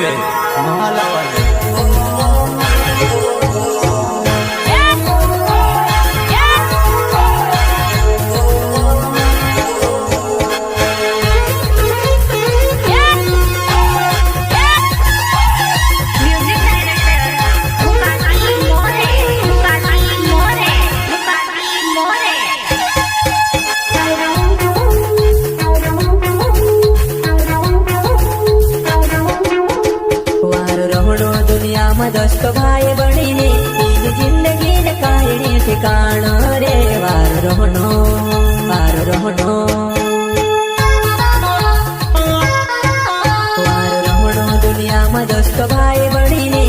में मोहल्ला वाले दोस्त भाई बड़ी ने जिंदगी ने कायने ठिकाना रे वार रहनो वार रहनो दुनिया में दोस्त भाई बड़ी ने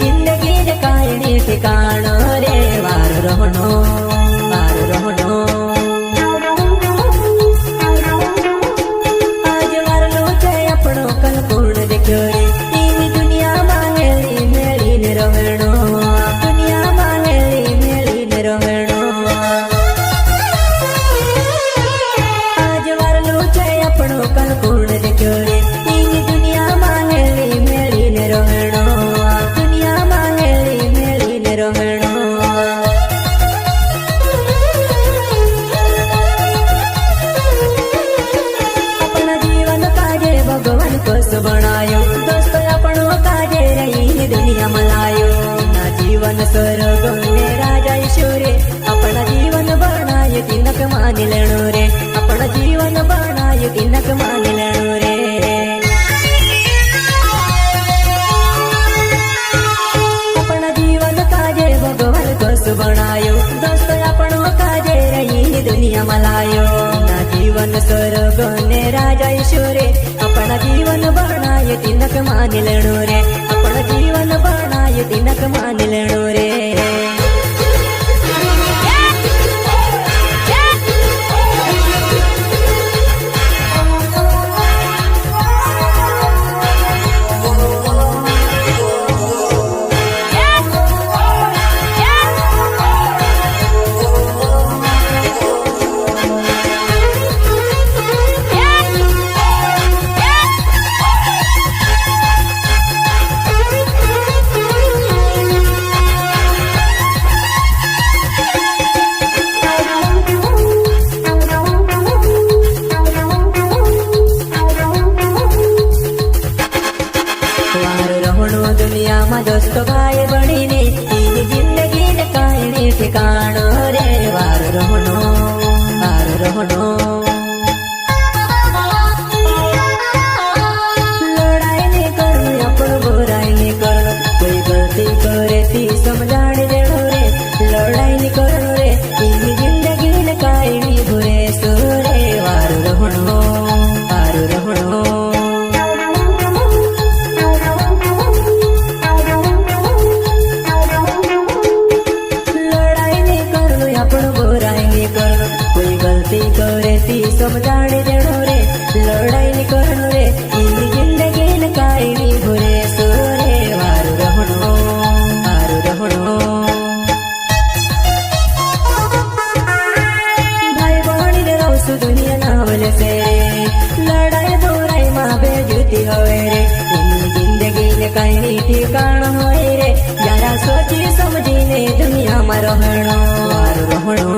जिंदगी ने कायने ठिकाना रे वार रहनो वार रहनो आज वार लो छे अपनो कल पूर्ण देख्यो रे बनायो दोस्त अपनो काजे रही दुनिया मलायो ना जीवन स्वर्ग ने राजा ईश्वरे अपना जीवन बनायो तिनक मान लेनो रे अपना जीवन बनायो तिनक मान लेनो रे अपना जीवन काजे भगवान कस बनायो दोस्त अपनो काजे रही दुनिया मलायो ना जीवन स्वर्ग ने राजा ईश्वरे अपना जीवन बनायो तिनक मान लेनो रे अपना जीवन बनायो तिनक मान लेनो रे दुनिया में दोस्त भाई बड़ी ने जिंदगी ने कायने ठिकाना रे वार रहनो वार रहनो लड़ाई नहीं करो अपन बुराई नहीं करो कोई गलती करे ती समझाण देनो रे लड़ाई नहीं करो रे जिंदगी ने कायने बुरे सो रे वार रहनो वार रहनो करे ती समझाण देनो रे लड़ाई नहीं करनो रे जिंदगी न कायनी भूरे सो रे वार रहनो वार रहनो भाई बहनी ने रोसु दुनिया नावले से लड़ाई बुराई माँ बेजुती होए रे जिंदगी ने कायनी ठिकाना होए रे जरा सोची समझीने दुनिया में रहनो वार रहनो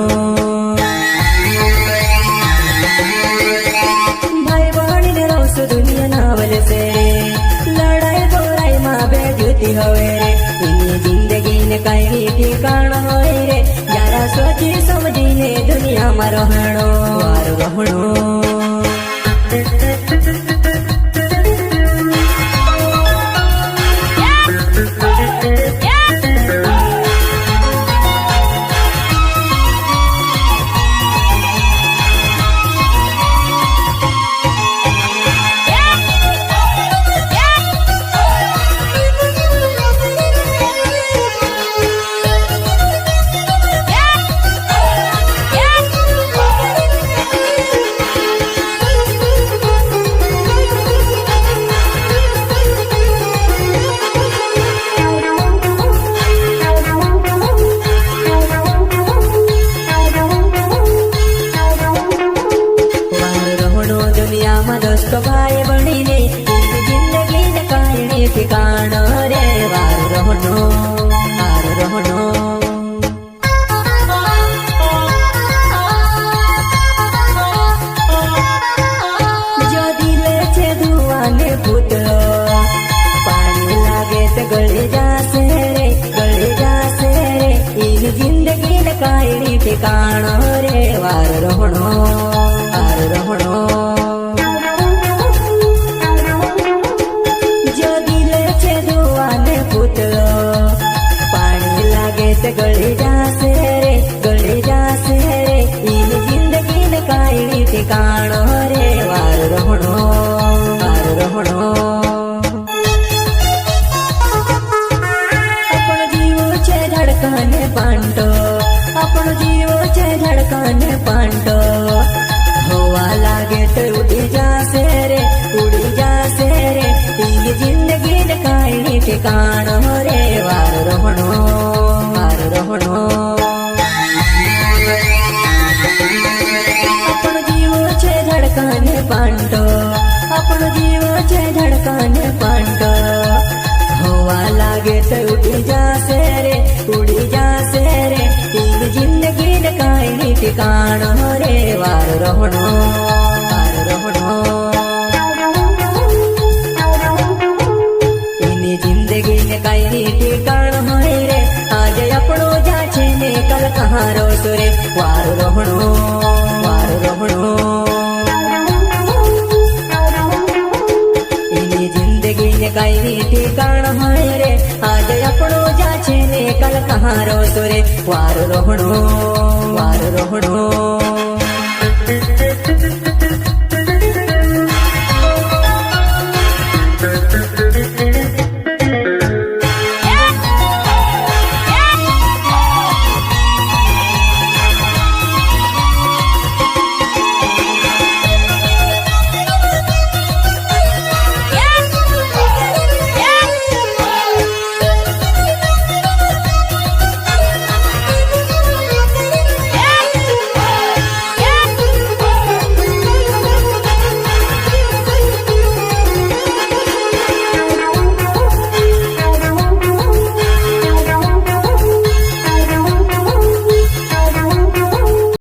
दुनिया नावल से लड़ाई बुराई माँ बेजुती होए रे जिंदगी ने कहीं ठिकाना होए रे जरा सोची समझीने दुनिया में रहनो वार रहनो કાયની ઠેકાણો રે વાર રહણો જો દિલ છે દુવાને પૂતળો પાણી લાગે તે ગળી જાશે રે ઈની જિંદગીને કાયની ઠેકાણો રે વાર રહણો આપણો જીવો છે ધડકાને પાંટો આપણો જીવો છે ધડકાને પાંટો હોવા લાગે તો ઉડી જાશે રે એની જિંદગીને કાયની ઠેકાણો રે વાર રહણો આપણો જીવો છે ધડકાને પાંટો આપણો જીવો છે ધડકાને પાંટો હોવા લાગે તો ઉડી જાશે રે એની જિંદગીને કાયની ઠેકાણો રે વાર રહણો એની જિંદગીને કાયની ઠેકાણો હોય રે આજે આપણો જા છે ને કલ કહારો સુરે વાર રહણો એની જિંદગીને કાયની ઠેકાણો હોય રે આજે આપણો જા છે ને કલ કહારો સુરે વાર રહણો